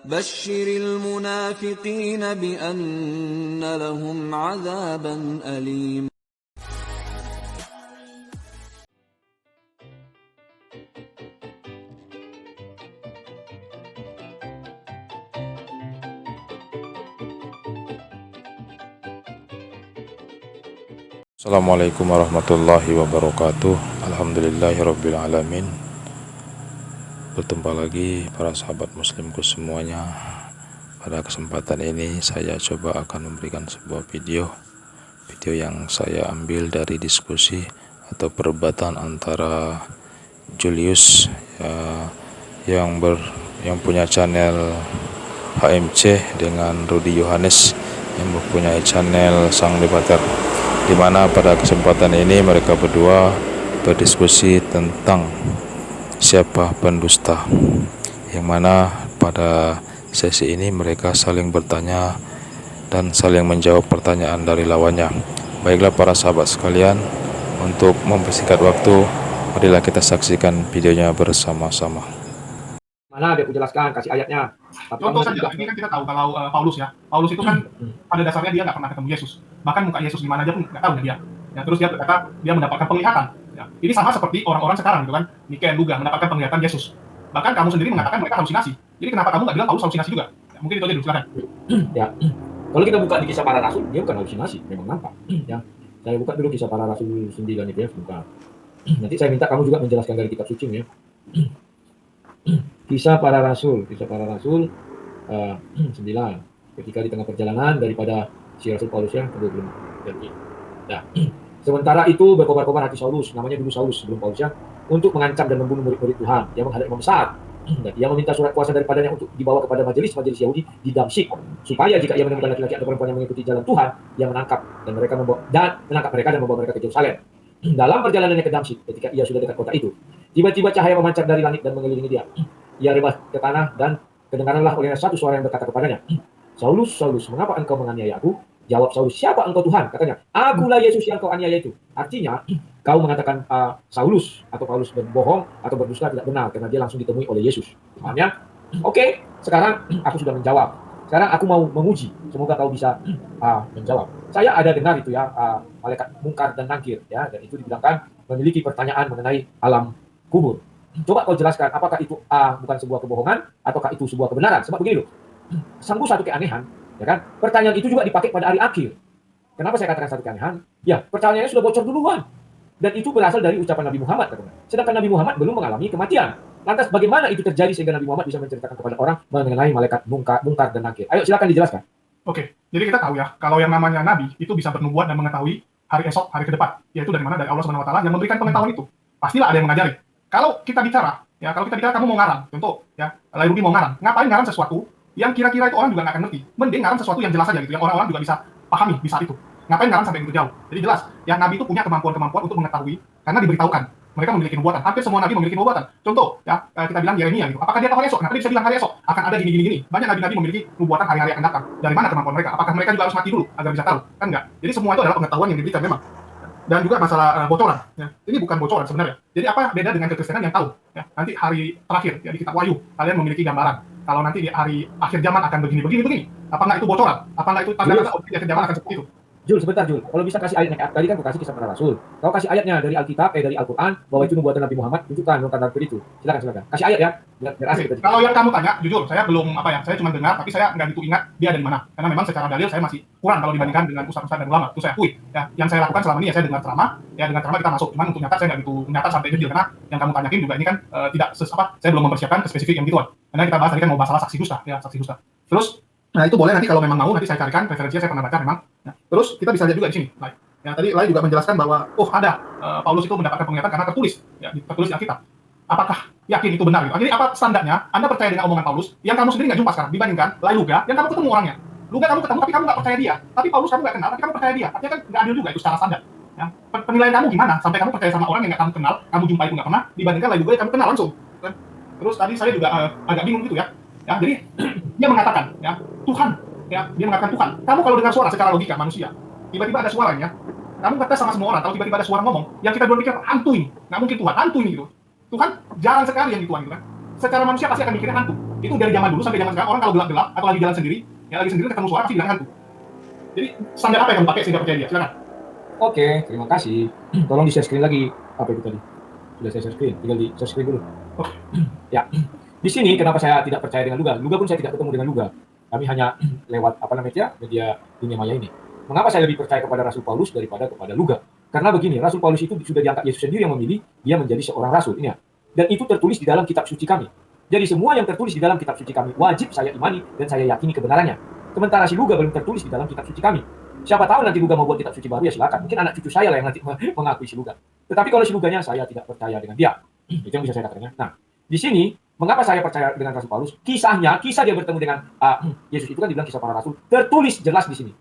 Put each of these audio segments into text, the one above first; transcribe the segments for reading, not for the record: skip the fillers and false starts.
بشر المنافقين بأن لهم عذابا أليما. Assalamualaikum warahmatullahi wabarakatuh. Alhamdulillahirabbil alamin. Berjumpa lagi para sahabat muslimku semuanya. Pada kesempatan ini saya coba akan memberikan sebuah video yang saya ambil dari diskusi atau perdebatan antara Julius yang punya channel HMC dengan Rudy Yohanes yang mempunyai channel Sang Debater, di mana pada kesempatan ini mereka berdua berdiskusi tentang siapa pendusta, yang mana pada sesi ini mereka saling bertanya dan saling menjawab pertanyaan dari lawannya. Baiklah para sahabat sekalian, untuk mempersingkat waktu, marilah kita saksikan videonya bersama-sama. Mana dia jelaskan, kasih ayatnya. Contoh saja, ini kan kita tahu kalau Paulus itu kan pada dasarnya dia nggak pernah ketemu Yesus. Bahkan muka Yesus di mana aja pun nggak tahu dia. Ya, terus dia berkata dia mendapatkan penglihatan. Ya, ini sama seperti orang-orang sekarang gitu kan, Nike dan Luga mendapatkan penglihatan Yesus. Bahkan kamu sendiri mengatakan mereka halusinasi. Jadi kenapa kamu nggak bilang Paulus halusinasi juga? Ya, mungkin itu aja dulu, silakan. Ya, kalau kita buka di Kisah Para Rasul, dia bukan halusinasi, memang nampak. Ya, saya buka dulu Kisah Para Rasul 9 itu ya, sebentar. Nanti saya minta kamu juga menjelaskan dari kitab suci ya. Kisah Para Rasul 9. Ketika di tengah perjalanan daripada si Rasul Paulus ya, belum jadi. Nah, sementara itu berkobar-kobar hati Saulus, namanya dulu Saulus sebelum Paulus ya, untuk mengancam dan membunuh murid-murid Tuhan. Dia menghadap imam besar. Dan dia meminta surat kuasa daripadanya untuk dibawa kepada majelis Yahudi di Damsyik, supaya jika ia menemukan laki-laki atau perempuan yang mengikuti jalan Tuhan, ia menangkap mereka dan membawa mereka ke Yerusalem. Dalam perjalanannya ke Damsyik, ketika ia sudah dekat kota itu, tiba-tiba cahaya memancar dari langit dan mengelilingi dia. Ia rebah ke tanah dan kedengaranlah oleh satu suara yang berkata kepadanya, "Saulus, Saulus, mengapa engkau menganiaya aku?" Jawab Saulus, "Siapa engkau Tuhan?" Katanya, "Akulah Yesus yang kau aniaya itu." Artinya, kau mengatakan Saulus atau Paulus berbohong atau berdusta tidak benar, karena dia langsung ditemui oleh Yesus. Pahamnya? Oke, sekarang aku sudah menjawab. Sekarang aku mau menguji, semoga kau bisa menjawab. Saya ada dengar itu ya, malaikat Mungkar dan Nakir ya, dan itu dibilangkan memiliki pertanyaan mengenai alam kubur. Coba kau jelaskan, apakah itu bukan sebuah kebohongan ataukah itu sebuah kebenaran? Sebab begini loh, sungguh satu keanehan, ya kan? Pertanyaan itu juga dipakai pada hari akhir. Kenapa saya katakan satu keanehan? Ya, pertanyaannya sudah bocor duluan. Dan itu berasal dari ucapan Nabi Muhammad, katanya. Sedangkan Nabi Muhammad belum mengalami kematian. Lantas bagaimana itu terjadi sehingga Nabi Muhammad bisa menceritakan kepada orang mengenai malaikat Mungkar dan Nakir? Ayo silakan dijelaskan. Oke, jadi kita tahu ya, kalau yang namanya Nabi itu bisa bernubuat dan mengetahui hari esok, hari ke depan, yaitu dari mana? Dari Allah Subhanahu Wa Taala yang memberikan pengetahuan itu. Pastilah ada yang mengajari. Kalau kita bicara kamu mau ngarang, contoh ya, Rudy mau ngarang, ngapain ngarang sesuatu yang kira-kira itu orang juga nggak akan ngerti? Mending ngarang sesuatu yang jelas aja gitu, yang orang-orang juga bisa pahami di saat itu. Ngapain ngarang sampai begitu jauh? Jadi jelas, yang Nabi itu punya kemampuan untuk mengetahui karena diberitahukan. Mereka memiliki nubuatan. Hampir semua Nabi memiliki nubuatan. Contoh, ya kita bilang Yeremia gitu. Apakah dia tahu hari esok? Kenapa dia bisa bilang hari esok akan ada gini? Banyak Nabi-Nabi memiliki nubuatan hari-hari akan datang. Dari mana kemampuan mereka? Apakah mereka juga harus mati dulu agar bisa tahu? Kan enggak. Jadi semua itu adalah pengetahuan yang diberikan memang. Dan juga masalah bocoran. Ya. Ini bukan bocoran sebenarnya. Jadi apa beda dengan kekristenan yang tahu? Ya. Nanti hari terakhir ya, di kitab Wahyu kalian memiliki gambaran. Kalau nanti di hari akhir zaman akan begini. Apa enggak itu bocoran? Apa enggak itu tanda-tanda akhir zaman akan seperti itu? Jul, sebentar Jul. Kalau bisa kasih ayatnya. Tadi kan aku kasih Kisah Para Rasul. Kau kasih ayatnya dari Alkitab, dari Al-Quran, bahwa itu nubuatan Nabi Muhammad. Tunjukkan Mungkar itu. Silakan. Kasih ayat ya. Biar asik. Kalau yang kamu tanya, jujur, saya belum saya cuma dengar, tapi saya nggak gitu ingat dia ada di mana. Karena memang secara dalil saya masih kurang kalau dibandingkan dengan ustaz-ustaz dan ulama. Itu saya akui. Ya, yang saya lakukan selama ini ya saya dengar ceramah. Ya dengan ceramah kita masuk. Cuman untuk nyata saya nggak gitu nyata sampai detail karena yang kamu tanyakin juga ini kan saya belum mempersiapkan ke spesifik yang gituan. Karena kita bahas tadi kan mau masalah saksi dusta. Terus nah itu boleh nanti kalau memang mau nanti saya carikan referensinya, saya pernah baca memang. Ya. Terus kita bisa lihat juga di sini. Ya tadi Lai juga menjelaskan bahwa ada Paulus itu mendapatkan penglihatan karena tertulis di Alkitab. Apakah yakin itu benar gitu? Jadi apa standarnya? Anda percaya dengan omongan Paulus yang kamu sendiri nggak jumpa sekarang dibandingkan Lai Luga yang kamu ketemu orangnya. Luga kamu ketemu tapi kamu nggak percaya dia. Tapi Paulus kamu nggak kenal tapi kamu percaya dia. Artinya kan nggak adil juga itu secara standar. Ya. Penilaian kamu gimana sampai kamu percaya sama orang yang nggak kamu kenal, kamu jumpa itu nggak pernah dibandingkan Lai Luga yang kamu kenal langsung. Terus tadi saya juga agak bingung gitu ya. Ya jadi dia mengatakan ya Tuhan. Ya, dia mengatakan Tuhan. Kamu kalau dengar suara secara logika manusia, tiba-tiba ada suaranya, kamu kata sama semua orang, kalau tiba-tiba ada suara ngomong, yang kita berpikir hantu ini, nggak mungkin Tuhan, hantu ini gitu. Tuhan jarang sekali yang gituan gitu kan. Secara manusia pasti akan mikirnya hantu. Itu dari zaman dulu sampai zaman sekarang orang kalau gelap-gelap atau lagi jalan sendiri, ya lagi sendiri ketemu suara pasti bilang hantu. Jadi standar apa yang kamu pakai sehingga percaya dia? Silakan. Oke, terima kasih. Tolong di share screen lagi. Apa itu tadi? Sudah saya share screen, tinggal di share screen dulu. Oke. Ya, di sini kenapa saya tidak percaya dengan Luga? Luga pun saya tidak ketemu dengan Luga. Kami hanya lewat media dunia maya ini. Mengapa saya lebih percaya kepada Rasul Paulus daripada kepada Luga? Karena begini, Rasul Paulus itu sudah diangkat Yesus sendiri yang memilih dia menjadi seorang rasul. Ini ya. Dan itu tertulis di dalam kitab suci kami. Jadi semua yang tertulis di dalam kitab suci kami wajib saya imani dan saya yakini kebenarannya. Sementara si Luga belum tertulis di dalam kitab suci kami. Siapa tahu nanti Luga mau buat kitab suci baru, ya silakan. Mungkin anak cucu saya lah yang nanti mengakui si Luga. Tetapi kalau si Luganya saya tidak percaya dengan dia. Itu yang bisa saya katakan. Nah, di sini mengapa saya percaya dengan Rasul Paulus? Kisah dia bertemu dengan Yesus itu kan dibilang kisah para rasul, tertulis jelas di sini.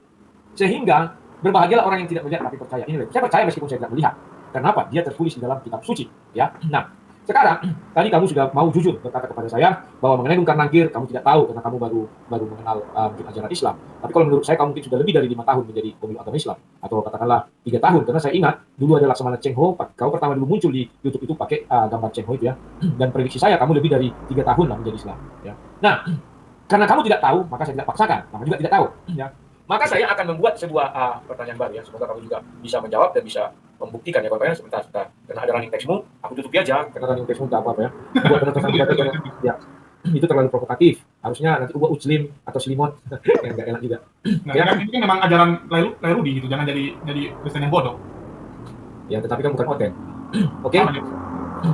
Sehingga berbahagialah orang yang tidak melihat tapi percaya. Ini saya percaya meskipun saya tidak melihat. Kenapa? Dia tertulis di dalam kitab suci, ya. Nah, sekarang tadi kamu sudah mau jujur berkata kepada saya bahwa mengenai mungkar nangkir kamu tidak tahu karena kamu baru mengenal mungkin ajaran Islam. Tapi kalau menurut saya kamu mungkin sudah lebih dari 5 tahun menjadi pemeluk agama Islam atau katakanlah 3 tahun karena saya ingat dulu ada Laksamana Cheng Ho, kau pertama dulu muncul di YouTube itu pakai gambar Cheng Ho itu ya. Dan prediksi saya kamu lebih dari 3 tahun lah menjadi Islam, ya. Nah, karena kamu tidak tahu maka saya tidak paksakan, kamu juga tidak tahu, ya. Maka saya akan membuat sebuah pertanyaan baru ya. Semoga kamu juga bisa menjawab dan bisa membuktikan ya Bapak ya. Sebentar. Karena ada running text-mu, aku tutup aja. Karena running text-mu tak apa-apa ya. Buat penonton kita ya. Itu terlalu provokatif. Harusnya nanti buat Uclim atau Selimot yang enggak enak juga. Nah, ya. Ini kan memang ajaran Lairudi gitu. Jangan jadi Kristen yang bodoh. Ya, tetapi kan bukan konten. Oke?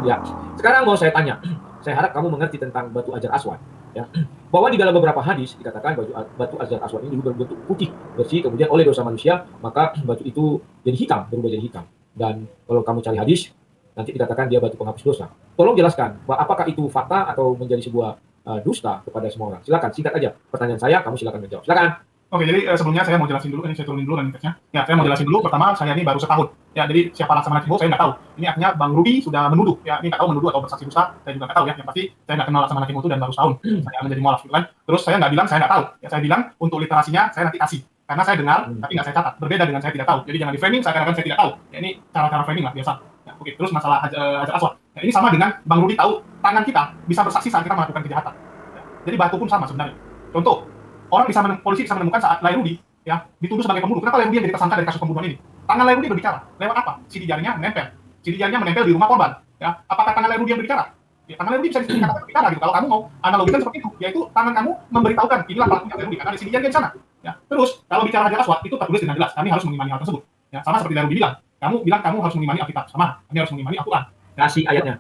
Ya. Sekarang mau saya tanya. Saya harap kamu mengerti tentang batu ajar aswad. Ya, bahwa di dalam beberapa hadis dikatakan batu ajar aswad ini dulu berbentuk putih bersih, kemudian oleh dosa manusia maka batu itu jadi hitam, berubah jadi hitam. Dan kalau kamu cari hadis nanti dikatakan dia batu penghapus dosa. Tolong jelaskan bahwa apakah itu fakta atau menjadi sebuah dusta kepada semua orang. Silakan singkat aja pertanyaan saya, kamu silakan menjawab. Silakan. Oke, jadi sebelumnya saya mau jelasin dulu, ini saya turunin dulu dan teksnya. Ya, saya mau jelasin dulu. Pertama, saya ini baru setahun. Ya, jadi siapa Laksamana Cheng Ho saya nggak tahu. Ini artinya Bang Ruby sudah menuduh. Ya, ini nggak tahu menuduh atau bersaksi dusta, saya juga nggak tahu ya. Yang pasti saya nggak kenal Laksamana Cheng Ho itu dan baru setahun. Saya menjadi mualaf gitu kan. Terus saya nggak bilang saya nggak tahu. Ya, saya bilang untuk literasinya saya nanti kasih. Karena saya dengar, tapi nggak saya catat. Berbeda dengan saya tidak tahu. Jadi jangan di framing, saya katakan saya tidak tahu. Ya, ini cara-cara framing lah biasa. Ya, oke. Terus masalah Hajar Aswad. Ya, ini sama dengan Bang Ruby tahu tangan kita bisa bersaksi saat kita melakukan kejahatan. Ya, jadi batu pun sama sebenarnya. Contoh, polisi bisa menemukan saat Lairudi ya dituduh sebagai pembunuh. Kenapa Lairudi yang jadi tersangka dari kasus pembunuhan ini? Tangan Lairudi berbicara. Lewat apa? Sidik jarinya menempel. Sidik jarinya menempel di rumah korban. Ya, apakah tangan Lairudi yang berbicara? Ya, tangan Lairudi bisa dikatakan berbicara gitu. Kalau kamu mau analogikan seperti itu, yaitu tangan kamu memberitahukan inilah pelakunya Lairudi karena ada sidik jari di sana. Ya, terus kalau bicara Hajar Aswad itu tertulis dengan jelas. Kami harus mengimani hal tersebut. Ya, sama seperti Lairudi bilang. Kamu bilang kamu harus mengimani Alkitab. Sama. Kami harus mengimani Al-Quran. Kasih ayatnya.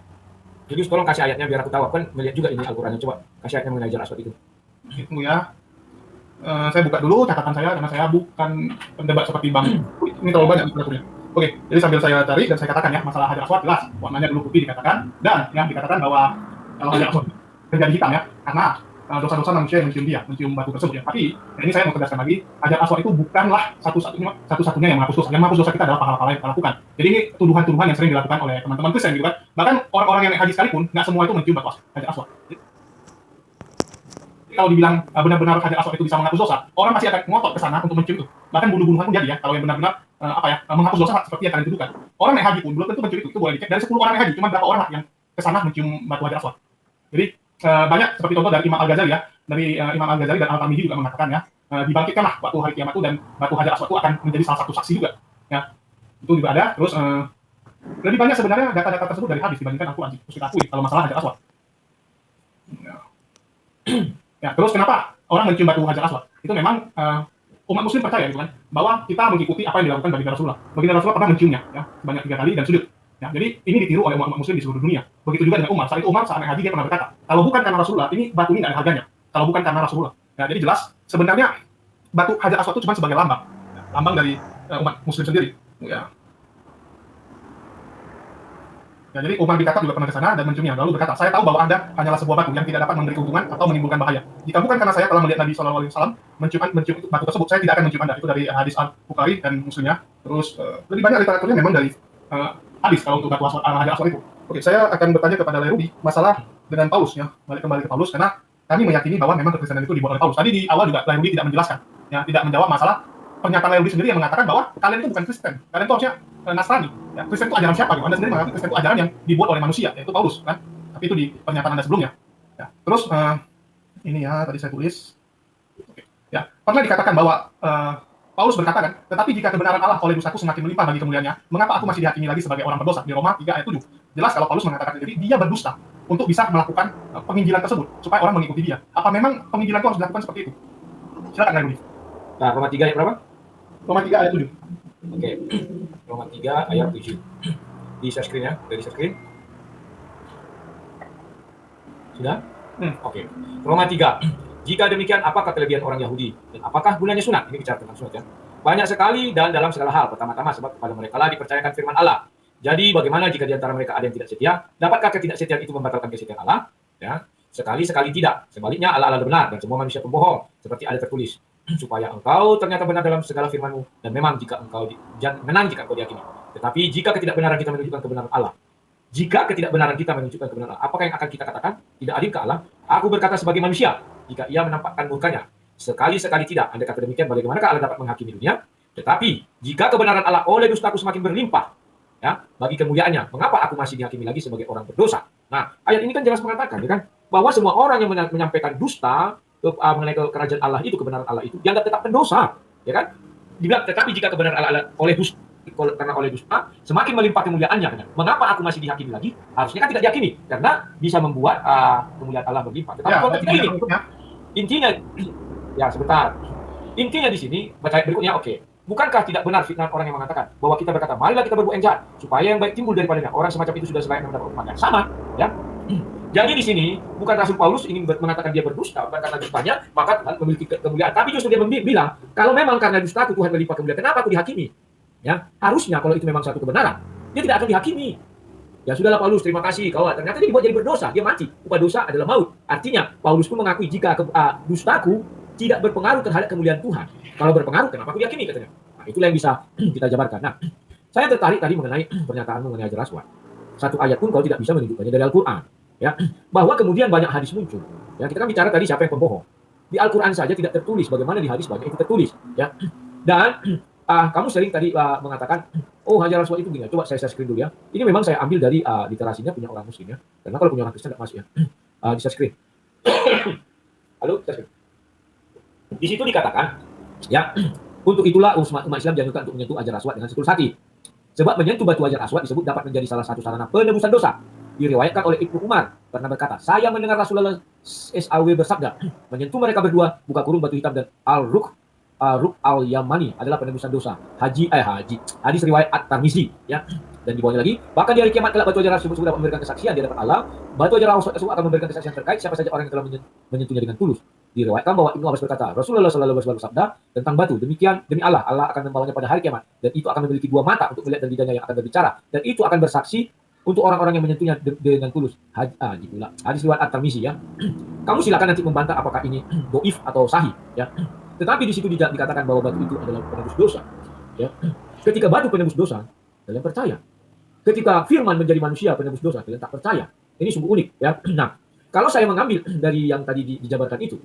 Jadi tolong kasih ayatnya biar aku tahu. Aku kan melihat juga ini Al-Qur'annya. Coba kasih ayatnya mengenai Hajar Aswad itu. Tunggu ya. Saya buka dulu catatan saya karena saya bukan pendebat seperti Bang. Ini terlalu banyak literaturnya. Oke, jadi sambil saya cari dan saya katakan ya masalah Hajar Aswad jelas warnanya dulu putih dikatakan dan yang dikatakan bahwa kalau Hajar Aswad menjadi hitam ya karena dosa-dosa manusia yang mencium batu tersebut ya. Tapi ini saya mau tegaskan lagi, Hajar Aswad itu bukanlah satu-satunya yang menghapus dosa. Yang menghapus dosa kita adalah pahala-pahala yang kita lakukan. Jadi ini tuduhan-tuduhan yang sering dilakukan oleh teman-teman Kristen gitu kan. Bahkan orang-orang yang naik haji sekalipun nggak semua itu mencium batu Hajar Aswad. Kalau dibilang benar-benar Hajar Aswad itu bisa menghapus dosa, orang pasti akan ngotot ke sana untuk mencium itu. Bahkan bunuh-bunuhan pun jadi ya, kalau yang benar-benar menghapus dosa seperti yang kalian tuduhkan. Orang naik haji pun belum tentu mencium itu boleh dicek. Dari 10 orang naik haji, cuma berapa orang lah yang ke sana mencium batu Hajar Aswad. Jadi banyak seperti contoh dari Imam Al-Ghazali ya, dari Imam Al-Ghazali dan Al-Tamidi juga mengatakan ya, dibangkitkanlah waktu hari kiamat itu dan batu Hajar Aswad itu akan menjadi salah satu saksi juga. Ya, itu juga ada. Terus lebih banyak sebenarnya data-data tersebut dari hadis dibandingkan Al-Quran. Terus kita akui kalau masalah Hajar Aswad. Ya, terus kenapa orang mencium batu Hajar Aswad? Itu memang umat muslim percaya gitu kan, bahwa kita mengikuti apa yang dilakukan baginda Rasulullah. Baginda Rasulullah pernah menciumnya ya, sebanyak 3 kali dan sujud. Ya, jadi ini ditiru oleh umat muslim di seluruh dunia. Begitu juga dengan Umar. Saat itu Umar saat naik haji dia pernah berkata, kalau bukan karena Rasulullah, ini batu ini nggak ada harganya. Kalau bukan karena Rasulullah. Ya, jadi jelas sebenarnya batu Hajar Aswad itu cuma sebagai lambang. Ya, lambang dari umat muslim sendiri. Ya. Ya, jadi Umar bin Khattab juga pernah ke sana dan menciumnya, lalu berkata, saya tahu bahwa Anda hanyalah sebuah batu yang tidak dapat memberi keuntungan atau menimbulkan bahaya. Jika bukan karena saya telah melihat Nabi SAW mencium batu tersebut, saya tidak akan mencium Anda. Itu dari hadis Al-Bukhari dan Muslimnya. Terus lebih banyak literaturnya memang dari hadis kalau untuk batu Hajar Aswad itu. Oke, saya akan bertanya kepada Lairudi masalah dengan Paulus ya, kembali ke Paulus karena kami meyakini bahwa memang kekristenan itu dibuat oleh Paulus. Tadi di awal juga Lairudi tidak menjelaskan, ya, tidak menjawab masalah pernyataan Lairudi sendiri yang mengatakan bahwa kalian itu bukan Kristen, kalian itu harusnya Nasrani. Ya, Kristen itu ajaran siapa? Gitu? Anda sendiri mengatakan Kristen itu ajaran yang dibuat oleh manusia, yaitu Paulus, kan? Tapi itu di pernyataan Anda sebelumnya. Ya. Terus Ini ya, tadi saya tulis. Oke. Ya, pernah dikatakan bahwa Paulus berkata kan, tetapi jika kebenaran Allah oleh dustaku semakin melimpah bagi kemuliaannya, mengapa aku masih dihakimi lagi sebagai orang berdosa? Di Roma 3 ayat 7. Jelas kalau Paulus mengatakan jadi dia berdusta untuk bisa melakukan penginjilan tersebut supaya orang mengikuti dia. Apa memang penginjilan itu harus dilakukan seperti itu? Silakan Rudi. Nah, Roma 3 ayat berapa? Roma 3 ayat 7. Oke. Roma 3 ayat 7. Di share screen ya, dari share screen. Sudah? Oke. Roma 3. Jika demikian, apakah kelebihan orang Yahudi? Dan apakah gunanya sunat? Ini bicara tentang sunat ya. Banyak sekali dan dalam segala hal. Pertama-tama sebab kepada mereka lah dipercayakan firman Allah. Jadi bagaimana jika di antara mereka ada yang tidak setia? Dapatkah ketidaksetiaan itu membatalkan kesetiaan Allah? Ya. Sekali-sekali tidak. Sebaliknya Allah benar dan semua manusia pembohong. Seperti ada tertulis. Supaya engkau ternyata benar dalam segala firman-Mu. Dan memang jika engkau menang jika engkau diyakini. Tetapi jika ketidakbenaran kita menunjukkan kebenaran Allah. Jika ketidakbenaran kita menunjukkan kebenaran Allah, apakah yang akan kita katakan? Tidak adil ke Allah? Aku berkata sebagai manusia, jika ia menampakkan murkanya. Sekali-sekali tidak. Andai kata demikian, bagaimanakah Allah dapat menghakimi dunia? Tetapi, jika kebenaran Allah oleh dustaku semakin berlimpah, ya, bagi kemuliaannya, mengapa aku masih dihakimi lagi sebagai orang berdosa? Nah, ayat ini kan jelas mengatakan, ya kan, bahwa semua orang yang menyampaikan dusta mengenai kerajaan Allah itu, kebenaran Allah itu, dianggap tetap pendosa, ya kan? Dibilang, tetapi jika kebenaran Allah oleh dusta semakin melimpah kemuliaannya, kan? Mengapa aku masih dihakimi lagi? Harusnya kan tidak dihakimi, karena bisa membuat kemuliaan Allah berlimpah. Tetapi kalau tidak ini, intinya, ya sebentar. Intinya di sini, baca berikutnya, oke. Bukankah tidak benar fitnah orang yang mengatakan bahwa kita berkata, marilah kita berbuat yang jahat, supaya yang baik timbul daripadanya. Orang semacam itu sudah selayaknya mendapat hukuman yang sama, ya. Jadi di sini bukan Rasul Paulus ingin mengatakan dia berdusta, bukan karena dustanya maka Tuhan memiliki kemuliaan, tapi justru dia bilang kalau memang karena dustaku Tuhan melimpah kemuliaan, kenapa aku dihakimi? Ya, harusnya kalau itu memang satu kebenaran, dia tidak akan dihakimi. Ya sudahlah Paulus, terima kasih kau ternyata dia dibuat jadi berdosa, dia mati. Upah dosa adalah maut. Artinya Paulus pun mengakui jika dustaku tidak berpengaruh terhadap kemuliaan Tuhan. Kalau berpengaruh, kenapa aku diyakini katanya? Nah, itulah yang bisa kita jabarkan. Nah, saya tertarik tadi mengenai pernyataanmu mengenai Hajar Aswad. Satu ayat pun kau tidak bisa menunjukkannya dari Al-Quran. Ya, bahwa kemudian banyak hadis muncul. Ya, kita kan bicara tadi siapa yang pembohong. Di Al-Quran saja tidak tertulis, bagaimana di hadis banyak itu tertulis. Ya, dan kamu sering tadi mengatakan, oh Hajar Aswad itu gini. Coba saya screen dulu ya. Ini memang saya ambil dari literasinya punya orang Muslim ya. Karena kalau punya orang Kristen tidak masuk ya. Di share screen. Halo, share screen. Di situ dikatakan, ya, untuk itulah umat Islam dianjurkan untuk menyentuh Hajar Aswad dengan setulus hati. Sebab menyentuh batu Hajar Aswad disebut dapat menjadi salah satu sarana penebusan dosa. Diriwayatkan oleh Ibnu Umar pernah berkata, saya mendengar Rasulullah SAW bersabda, menyentuh mereka berdua, buka kurung batu hitam dan al-Ruq al-Yamani adalah penebusan dosa. Hadis riwayat At-Tirmizi, ya. Dan di bawahnya lagi, bahkan di hari kiamat kelak batu Hajar Aswad dapat memberikan kesaksian di hadapan Allah. Batu Hajar Aswad akan memberikan kesaksian terkait siapa saja orang yang telah menyentuhnya dengan tulus. Diriwayatkan bahwa Ibnu Abbas berkata, Rasulullah SAW bersabda tentang batu, demikian demi Allah akan membawanya pada hari kiamat, dan itu akan memiliki dua mata untuk melihat dan lidahnya yang akan berbicara, dan itu akan bersaksi untuk orang-orang yang menyentuhnya dengan tulus. Hadis riwayat At-Tirmizi, ya. Kamu silakan nanti membantah apakah ini doif atau sahih, ya. Tetapi di situ dikatakan bahwa batu itu adalah penebus dosa, ya. Ketika batu penebus dosa, kalian percaya. Ketika firman menjadi manusia penebus dosa, kalian tak percaya. Ini sungguh unik, ya. Nah, kalau saya mengambil dari yang tadi dijabarkan itu,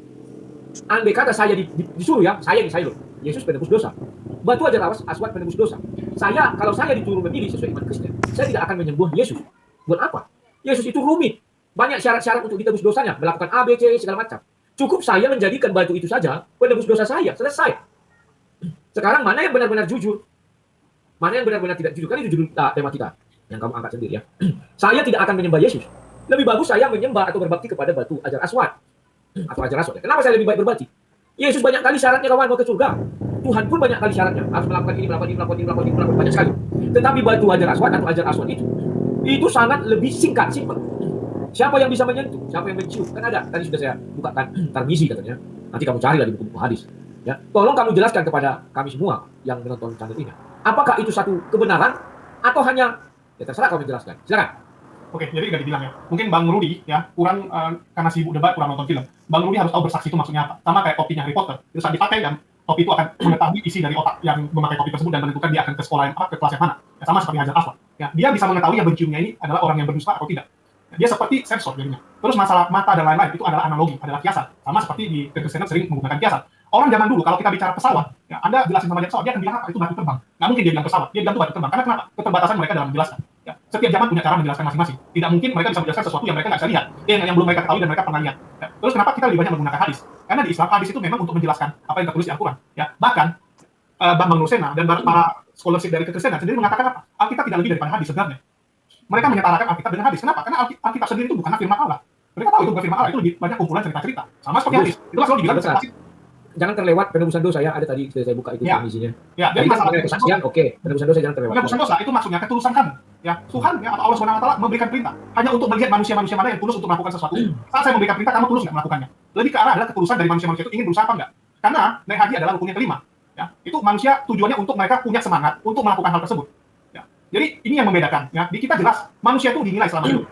andai kata saya disuruh, ya, saya loh, Yesus penebus dosa, batu Hajar Aswad penebus dosa. Kalau saya disuruh memilih sesuai iman Kristen, saya tidak akan menyembah Yesus. Buat apa? Yesus itu rumit, banyak syarat-syarat untuk ditebus dosanya, melakukan A, B, C, segala macam. Cukup saya menjadikan batu itu saja penebus dosa saya, selesai. Sekarang mana yang benar-benar jujur, mana yang benar-benar tidak jujur? Kan itu judul tema kita yang kamu angkat sendiri, ya. Saya tidak akan menyembah Yesus. Lebih bagus saya menyembah atau berbakti kepada batu Hajar Aswad atau Hajar Aswad. Kenapa saya lebih baik berbakti? Yesus banyak kali syaratnya kawan mau ke surga. Tuhan pun banyak kali syaratnya harus melakukan ini, melakukan banyak sekali. Tetapi batu Hajar Aswad atau Hajar Aswad itu sangat lebih singkat, simpel. Siapa yang bisa menyentuh, siapa yang mencium, kan ada. Tadi sudah saya bukakan Tirmizi katanya. Nanti kamu cari lagi buku-buku hadis. Ya, tolong kamu jelaskan kepada kami semua yang menonton channel ini. Apakah itu satu kebenaran atau hanya, ya terserah kamu jelaskan. Silakan. Oke, jadi nggak dibilang ya. Mungkin Bang Rudi ya kurang karena sibuk debat, kurang nonton film. Bang Rudi harus tahu bersaksi itu maksudnya apa. Sama kayak topinya Harry Potter. Itu saat dipakai dan topi itu akan mengetahui isi dari otak yang memakai topi tersebut dan menentukan dia akan ke sekolah yang apa, ke kelas yang mana. Ya, sama seperti Hajar Aswad. Ya, dia bisa mengetahui yang menciumnya ini adalah orang yang berdusta atau tidak. Ya, dia seperti sensor jadinya. Terus masalah mata dan lain-lain itu adalah analogi, adalah kiasan. Sama seperti di kekristenan sering menggunakan kiasan. Orang zaman dulu kalau kita bicara pesawat, ya, Anda jelasin sama dia pesawat, dia akan bilang apa? Itu batu terbang. Nggak mungkin dia bilang pesawat, dia bilang itu batu terbang. Karena kenapa? Keterbatasan mereka dalam menjelaskan. Ya, setiap zaman punya cara menjelaskan masing-masing. Tidak mungkin mereka bisa menjelaskan sesuatu yang mereka nggak bisa lihat, yang belum mereka ketahui dan mereka pernah lihat. Ya, Terus kenapa kita lebih banyak menggunakan hadis? Karena di Islam hadis itu memang untuk menjelaskan apa yang tertulis di Al-Quran. Ya, bahkan Bambang Nursena dan para scholarship dari kekristenan sendiri mengatakan apa? Alkitab tidak lebih daripada hadis sebenarnya. Mereka menyetarakan Alkitab dengan hadis. Kenapa? Karena Alkitab sendiri itu bukanlah firman Allah. Mereka tahu itu bukan firman Allah, itu lebih banyak kumpulan cerita-cerita. Sama seperti hadis. Itulah selalu dibilang Betul. Jangan terlewat penebusan dosa ya, ada tadi sudah saya buka itu Ya. isinya. Ya, jadi Jadi masalahnya kesaksian oke, penebusan dosa jangan terlewat. penebusan dosa itu maksudnya ketulusan kamu. Ya, Tuhan ya, atau Allah SWT memberikan perintah hanya untuk melihat manusia-manusia mana yang tulus untuk melakukan sesuatu. Saat saya memberikan perintah, kamu tulus nggak melakukannya? Lebih ke arah adalah ketulusan dari manusia-manusia itu ingin berusaha apa enggak? Karena naik haji adalah rukun yang kelima. Ya, itu manusia tujuannya untuk mereka punya semangat untuk melakukan hal tersebut. Ya, jadi ini yang membedakan. Ya, di kita jelas manusia itu dinilai selama hidup.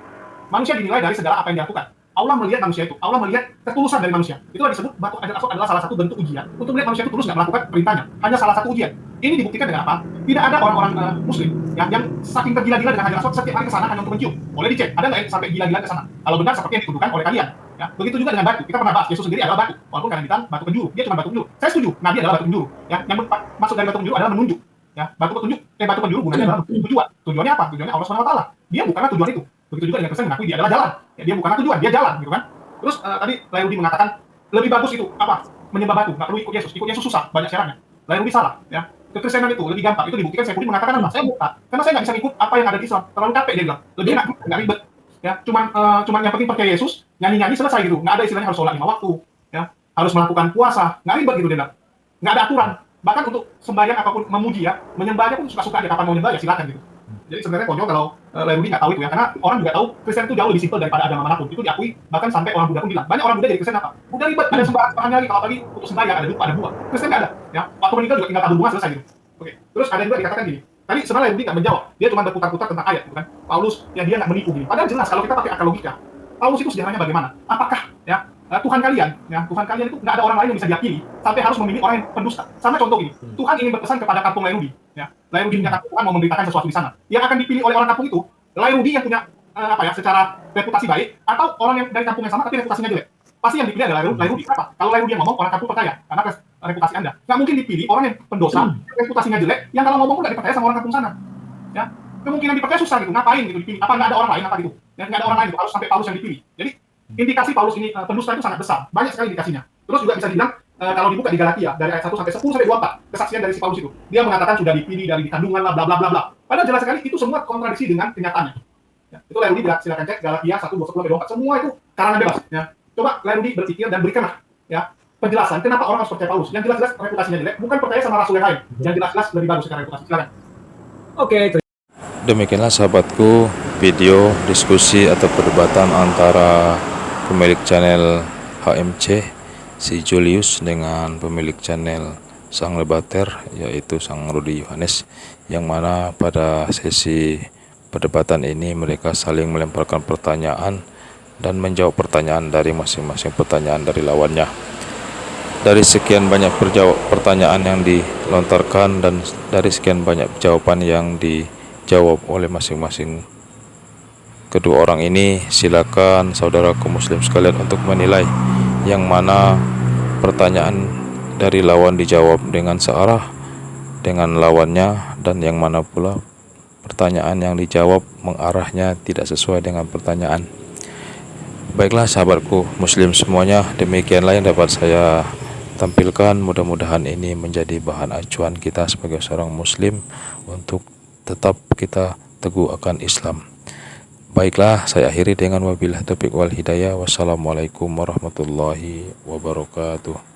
Manusia dinilai dari segala apa yang dilakukan. Allah melihat manusia itu, Allah melihat ketulusan dari manusia. Itulah disebut batu Hajar Aswad adalah salah satu bentuk ujian untuk melihat manusia itu tulus nggak melakukan perintahnya. Hanya salah satu ujian. Ini dibuktikan dengan apa? Tidak ada orang-orang Muslim ya, yang saking tergila-gila dengan Hajar Aswad setiap hari ke sana hanya untuk mencium. Boleh dicek, ada nggak yang sampai gila-gila ke sana? Kalau benar seperti yang dituduhkan oleh kalian. Ya, begitu juga dengan batu. Kita pernah bahas Yesus sendiri adalah batu. Walaupun kalian bilang batu penjuru, dia cuma batu penjuru. Saya setuju, Nabi adalah batu penjuru. Ya, yang maksud dari batu penjuru adalah menunjuk. Ya, batu penjuru gunanya adalah tujuan. Tujuannya apa? Tujuannya Allah SWT. Dia bukanlah tujuan itu. Begitu juga dengan Kristen mengakui dia adalah jalan. Ya, dia bukanlah tujuan, dia jalan, gitu kan? Terus tadi Lairudi mengatakan lebih bagus itu apa? Menyembah batu, nggak perlu ikut Yesus. Ikut Yesus susah, banyak syaratnya. Lairudi salah, ya. Kekristenan itu lebih gampang. Itu dibuktikan Syekhudi mengatakan apa? Saya buka, karena saya nggak bisa ikut apa yang ada di Islam. Terlalu capek dia bilang. Lebih enak, nggak ribet. Ya, cuman yang penting percaya Yesus, nyanyi-nyanyi selesai gitu. Nggak ada istilahnya harus sholat 5 waktu, ya. Harus melakukan puasa, nggak ribet gitu dia bilang. Nggak ada aturan. Bahkan untuk sembahyang apapun memuji ya, menyembahnya pun suka-suka aja kapan mau nyembah ya silakan gitu. Jadi sebenarnya konyol kalau Lairudi nggak tahu itu ya, karena orang juga tahu Kristen itu jauh lebih simpel daripada agama manapun. Itu diakui, bahkan sampai orang Buddha pun bilang. Banyak orang Buddha jadi Kristen apa? Buddha ribet, ada sembahyang lagi, kalau pagi untuk sembahyang ada dupa, ada buah. Kristen nggak ada, ya. Waktu meninggal juga tinggal tabur bunga selesai gitu. Oke. Terus ada juga dikatakan gini. Tadi sebenarnya Lairudi nggak menjawab, dia cuma berputar-putar tentang ayat, gitu kan? Paulus, ya dia nggak menipu gini. Padahal jelas kalau kita pakai akal logika, Paulus itu sejarahnya bagaimana? Apakah ya Tuhan kalian itu nggak ada orang lain yang bisa dia pilih sampai harus memilih orang yang pendusta. Sama contoh ini, Tuhan ingin berpesan kepada kampung Lairudi. Ya, Lairudi menyatakan Tuhan mau memberitakan sesuatu di sana. Yang akan dipilih oleh orang kampung itu, Lairudi yang punya secara reputasi baik, atau orang yang dari kampung yang sama tapi reputasinya jelek. Pasti yang dipilih adalah Lairudi. Kenapa? Kalau Lairudi yang ngomong, orang kampung percaya karena reputasi Anda. Nggak mungkin dipilih orang yang pendosa, reputasinya jelek, yang kalau ngomong pun nggak dipercaya sama orang kampung sana. Ya, kemungkinan dipercaya susah gitu. Ngapain gitu dipilih? Apa nggak ada orang lain apa gitu? Ya, nggak ada orang lain itu harus sampai Paulus yang dipilih. Jadi indikasi Paulus ini pendusta itu sangat besar, banyak sekali indikasinya. Terus juga bisa dibilang kalau dibuka di Galatia dari ayat 1 sampai 10 sampai 24 kesaksian dari si Paulus itu, dia mengatakan sudah dipilih dari kandungan lah bla bla bla bla. Padahal jelas sekali itu semua kontradiksi dengan kenyataannya. Ya, itu Lairudi silakan cek Galatia 1 10 sampai 24 semua itu karangan bebas. Ya. Coba Lairudi berpikir dan berikanlah ya penjelasan kenapa orang harus percaya Paulus. Yang jelas-jelas reputasinya jelek, bukan percaya sama rasul yang lain. Yang jelas-jelas lebih bagus secara reputasi. Silakan. Oke, Demikianlah sahabatku video diskusi atau perdebatan antara pemilik channel HMC si Julius dengan pemilik channel Sang Lebater yaitu Sang Rudi Yohanes, yang mana pada sesi perdebatan ini mereka saling melemparkan pertanyaan dan menjawab pertanyaan dari masing-masing pertanyaan dari lawannya. Dari sekian banyak pertanyaan yang dilontarkan dan dari sekian banyak jawaban yang dijawab oleh masing-masing kedua orang ini, silakan saudaraku muslim sekalian untuk menilai yang mana pertanyaan dari lawan dijawab dengan searah dengan lawannya dan yang mana pula pertanyaan yang dijawab mengarahnya tidak sesuai dengan pertanyaan. Baiklah sahabatku muslim semuanya, demikianlah yang dapat saya tampilkan. Mudah-mudahan ini menjadi bahan acuan kita sebagai seorang muslim untuk tetap kita teguh akan Islam. Baiklah, saya akhiri dengan wabillahi taufiq wal hidayah. Wassalamualaikum warahmatullahi wabarakatuh.